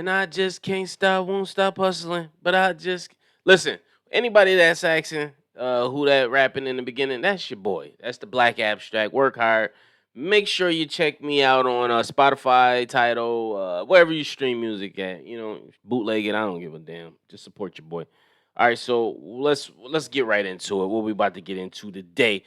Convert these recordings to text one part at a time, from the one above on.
and I just can't stop, won't stop hustling. But I just listen. Anybody that's asking who that rapping in the beginning, that's your boy. That's the Black Abstract. Work hard. Make sure you check me out on Spotify, Tidal, wherever you stream music at. Bootleg it. I don't give a damn. Just support your boy. All right, so let's get right into it. What we about to get into today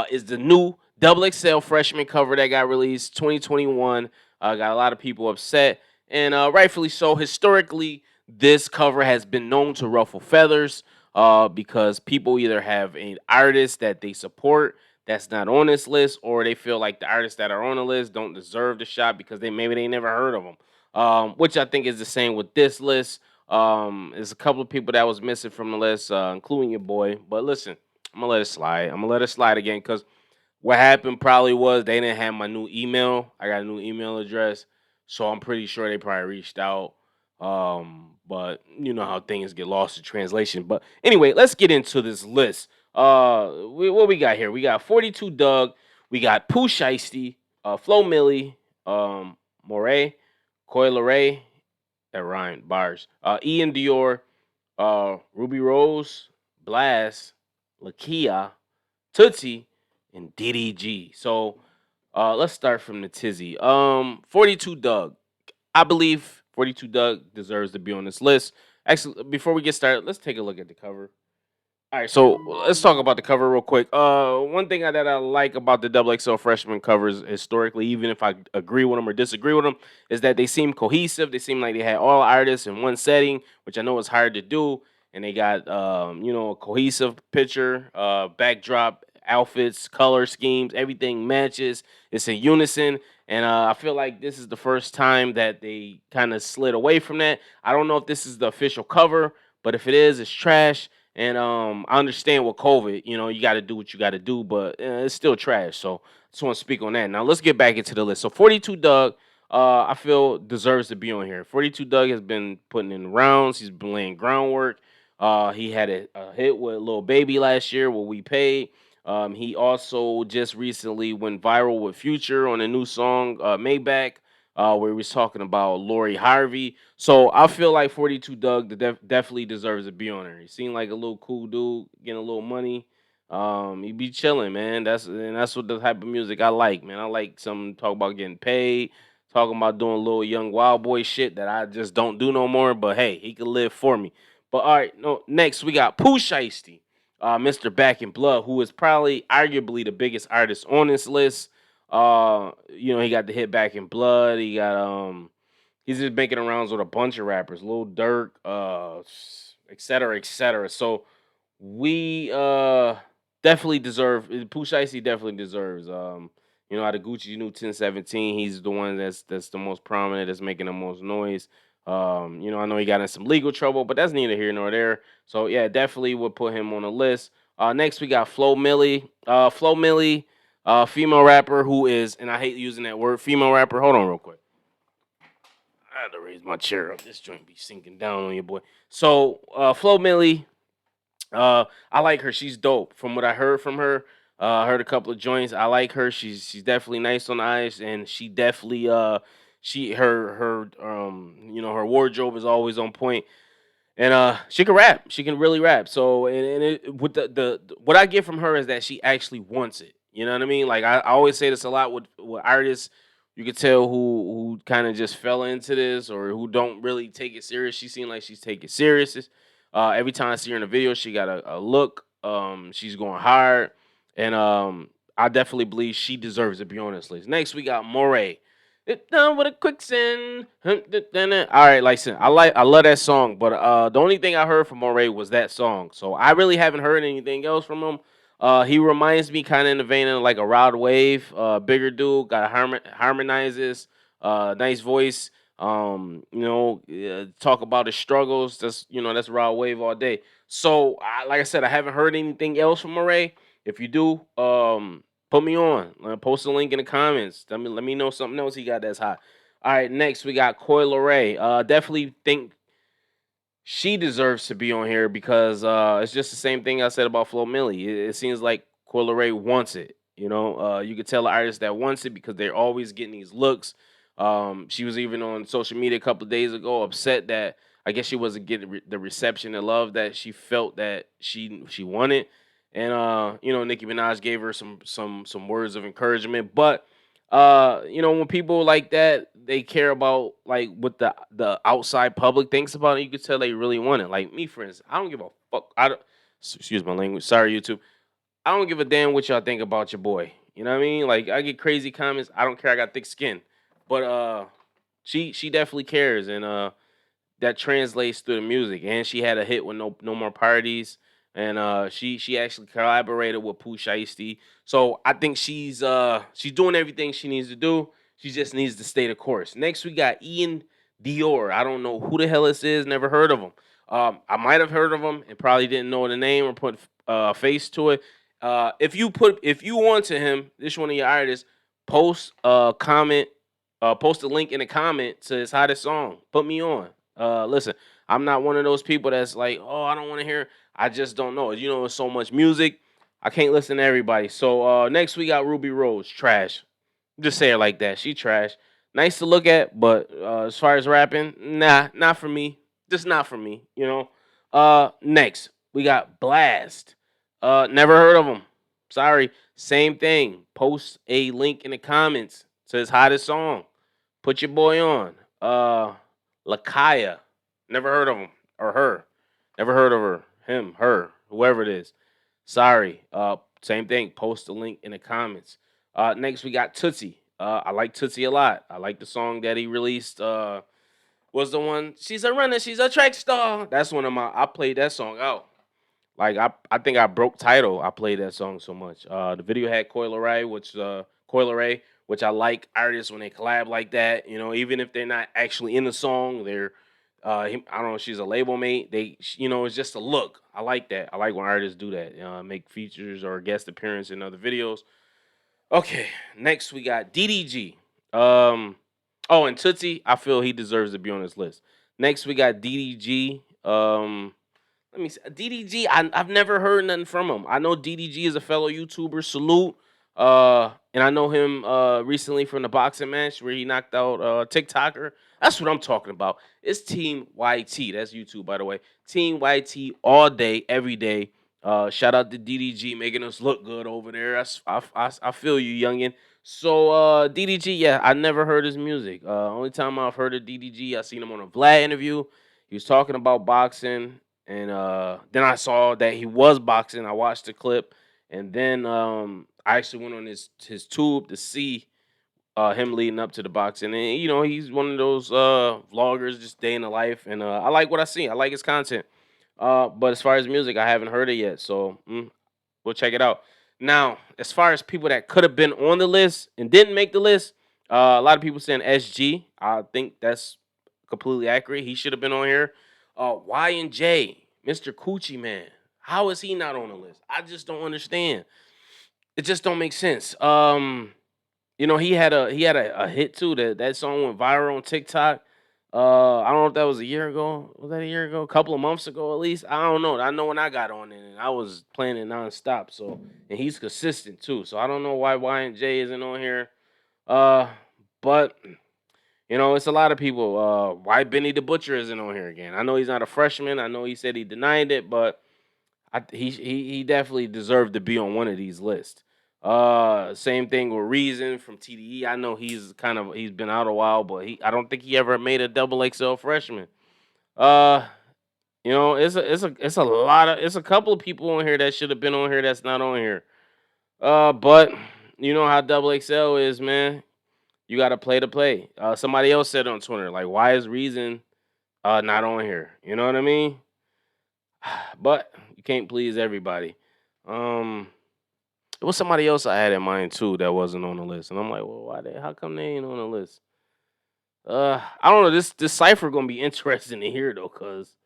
is the new Double XL freshman cover that got released 2021. Got a lot of people upset, and rightfully so. Historically, this cover has been known to ruffle feathers because people either have an artist that they support that's not on this list, or they feel like the artists that are on the list don't deserve the shot because they never heard of them. Which I think is the same with this list. There's a couple of people that was missing from the list, including your boy. But listen, I'm gonna let it slide. I'm gonna let it slide again because what happened probably was they didn't have my new email. I got a new email address, so I'm pretty sure they probably reached out. But you know how things get lost in translation. But anyway, let's get into this list. What we got here? We got 42 Doug. We got Pooh Shiesty, Flo Millie, Moray, Coy Ray, that rhymed bars. Ian Dior, Ruby Rose, Blast, Lakia, Tootsie, and DDG. So let's start from the tizzy. 42 Doug. I believe 42 Doug deserves to be on this list. Actually, before we get started, let's take a look at the cover. All right, so let's talk about the cover real quick. One thing that I like about the Double XL freshman covers historically, even if I agree with them or disagree with them, is that they seem cohesive. They seem like they had all artists in one setting, which I know is hard to do. And they got a cohesive picture, backdrop, outfits, color schemes, everything matches. It's in unison, and I feel like this is the first time that they kind of slid away from that. I don't know if this is the official cover, but if it is, it's trash. And I understand with COVID, you got to do what you got to do, but it's still trash. So I just want to speak on that. Now let's get back into the list. So 42 Doug, I feel deserves to be on here. 42 Doug has been putting in rounds. He's been laying groundwork. He had a hit with Lil Baby last year, what we paid. He also just recently went viral with Future on a new song, Maybach, where he was talking about Lori Harvey. So I feel like 42 Doug definitely deserves to be on there. He seemed like a little cool dude, getting a little money. He be chilling, man. That's what the type of music I like, man. I like some talk about getting paid, talking about doing little young wild boy shit that I just don't do no more. But hey, he can live for me. But all right, no. Next we got Pooh Shiesty, Mr. Back in Blood, who is probably arguably the biggest artist on this list. He got the hit Back in Blood. He's just making rounds with a bunch of rappers, Lil Durk, et cetera, et cetera. So we definitely deserve Pooh Shiesty definitely deserves. Out of Gucci new 1017, he's the one that's the most prominent, that's making the most noise. I know he got in some legal trouble, but that's neither here nor there. So yeah, definitely would put him on the list. Next we got Flo Millie. Flo Millie, female rapper who is, and I hate using that word, female rapper. Hold on real quick. I had to raise my chair up. This joint be sinking down on you, boy. So, Flo Millie, I like her. She's dope. From what I heard from her, I heard a couple of joints. I like her. She's definitely nice on the eyes, and she definitely her wardrobe is always on point, and she can rap. She can really rap. So, and with the what I get from her is that she actually wants it. You know what I mean? Like I always say this a lot with artists. You could tell who kind of just fell into this or who don't really take it serious. She seems like she's taking it serious. Every time I see her in a video, she got a look. She's going hard, and I definitely believe she deserves to be on this list. Next, we got Moray. It done with a quicksand. All right, listen, I love that song, but the only thing I heard from Moray was that song. So I really haven't heard anything else from him. He reminds me kind of in the vein of like a Rod Wave, bigger dude, got harmonizes, nice voice. Talk about his struggles. That's Rod Wave all day. So, like I said, I haven't heard anything else from Moray. If you do, put me on. Post a link in the comments. Let me know something else he got that's hot. All right, next we got Coy Ray. Definitely think she deserves to be on here because it's just the same thing I said about Flo Millie. It seems like Coil Ray wants it. You could tell the artist that wants it because they're always getting these looks. She was even on social media a couple of days ago, upset that I guess she wasn't getting the reception and love that she felt that she wanted. And Nicki Minaj gave her some words of encouragement. But when people like that, they care about like what the outside public thinks about it. You could tell they really want it. Like me, for instance, I don't give a fuck. I don't, excuse my language. Sorry, YouTube. I don't give a damn what y'all think about your boy. You know what I mean? Like I get crazy comments. I don't care. I got thick skin. But she definitely cares, and that translates through the music. And she had a hit with no more parties, and she actually collaborated with Pooh Shiesty. So I think she's doing everything she needs to do. She just needs to stay the course. Next we got Ian Dior. I don't know who the hell this is. Never heard of him. I might have heard of him and probably didn't know the name or put a face to it. If you want to him, this one of your artists, post a comment, post a link in the comment to his hottest song. Put me on. Listen, I'm not one of those people that's like, oh, I don't want to hear. I just don't know. There's so much music. I can't listen to everybody. So next we got Ruby Rose, trash. Just say it like that. She trash. Nice to look at, but as far as rapping, nah, not for me. Just not for me. Next we got Blast. Never heard of him. Sorry. Same thing. Post a link in the comments to his hottest song. Put your boy on. Lakaya. Never heard of him or her. Never heard of her. Him, her, whoever it is. Sorry. Same thing. Post the link in the comments. Next we got Tootsie. I like Tootsie a lot. I like the song that he released. Was the one she's a runner, she's a track star. That's one of my. I played that song out. Like I think I broke title. I played that song so much. The video had Coil Ray, which I like artists when they collab like that. Even if they're not actually in the song, they're I don't know. She's a label mate. It's just a look. I like that. I like when artists do that. Make features or guest appearance in other videos. Okay, next we got DDG. Oh, and Tootsie. I feel he deserves to be on this list. Next we got DDG. Let me see. DDG, I've never heard nothing from him. I know DDG is a fellow YouTuber. Salute. And I know him recently from the boxing match where he knocked out TikToker. That's what I'm talking about. It's Team YT. That's YouTube, by the way. Team YT all day, every day. Shout out to DDG making us look good over there. I feel you, youngin. So DDG, yeah, I never heard his music. Only time I've heard of DDG, I seen him on a Vlad interview. He was talking about boxing, and then I saw that he was boxing. I watched the clip, and then I actually went on his tube to see him leading up to the boxing. And he's one of those vloggers, just day in the life, and I like what I see. I like his content. But as far as music, I haven't heard it yet, so we'll check it out. Now, as far as people that could have been on the list and didn't make the list, a lot of people saying SG. I think that's completely accurate. He should have been on here. Y and J, Mr. Coochie Man. How is he not on the list? I just don't understand. It just don't make sense. He had a hit too. That song went viral on TikTok. I don't know if that was a year ago. Was that a year ago? A couple of months ago at least. I don't know. I know when I got on it and I was playing it nonstop. So and he's consistent too. So I don't know why Y and J isn't on here. Uh, but it's a lot of people. Why Benny the Butcher isn't on here again? I know he's not a freshman. I know he said he denied it, but he definitely deserved to be on one of these lists. Same thing with Reason from TDE. I know he's been out a while, but I don't think he ever made a double XL freshman. Uh, it's a couple of people on here that should have been on here that's not on here. But you know how double XL is, man. You got to play to play. Somebody else said on Twitter, like, why is Reason not on here? You know what I mean? But you can't please everybody. It was somebody else I had in mind too that wasn't on the list, and I'm like, well, how come they ain't on the list? I don't know. This cipher gonna be interesting to hear though, cause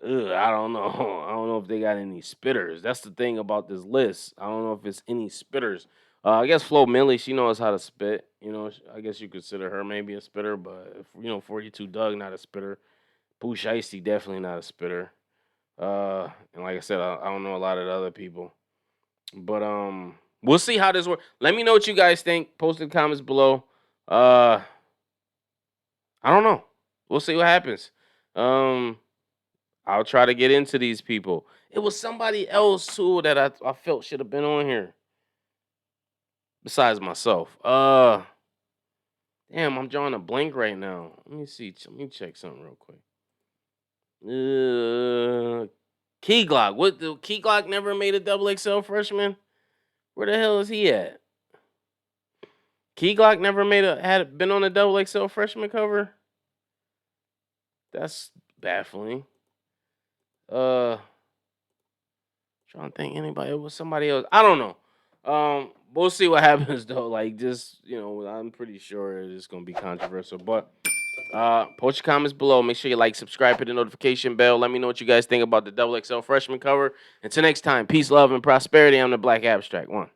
I don't know. I don't know if they got any spitters. That's the thing about this list. I don't know if it's any spitters. I guess Flo Millie, she knows how to spit. I guess you consider her maybe a spitter, but 42 Doug not a spitter. Pooh Shiesty definitely not a spitter. And like I said, I don't know a lot of the other people. But we'll see how this works. Let me know what you guys think. Post in the comments below. Uh I don't know. We'll see what happens. Um, I'll try to get into these people. It was somebody else too that I felt should have been on here besides myself. Damn, I'm drawing a blank right now. Let me see. Let me check something real quick. Key Glock. What the Key Glock never made a double XL freshman? Where the hell is he at? Key Glock never had been on a double XL freshman cover? That's baffling. Trying to think anybody. It was somebody else. I don't know. We'll see what happens though. Like, just I'm pretty sure it's gonna be controversial. But post your comments below. Make sure you like, subscribe, hit the notification bell. Let me know what you guys think about the double XL freshman cover. Until next time, peace, love, and prosperity. I'm the Black Abstract One.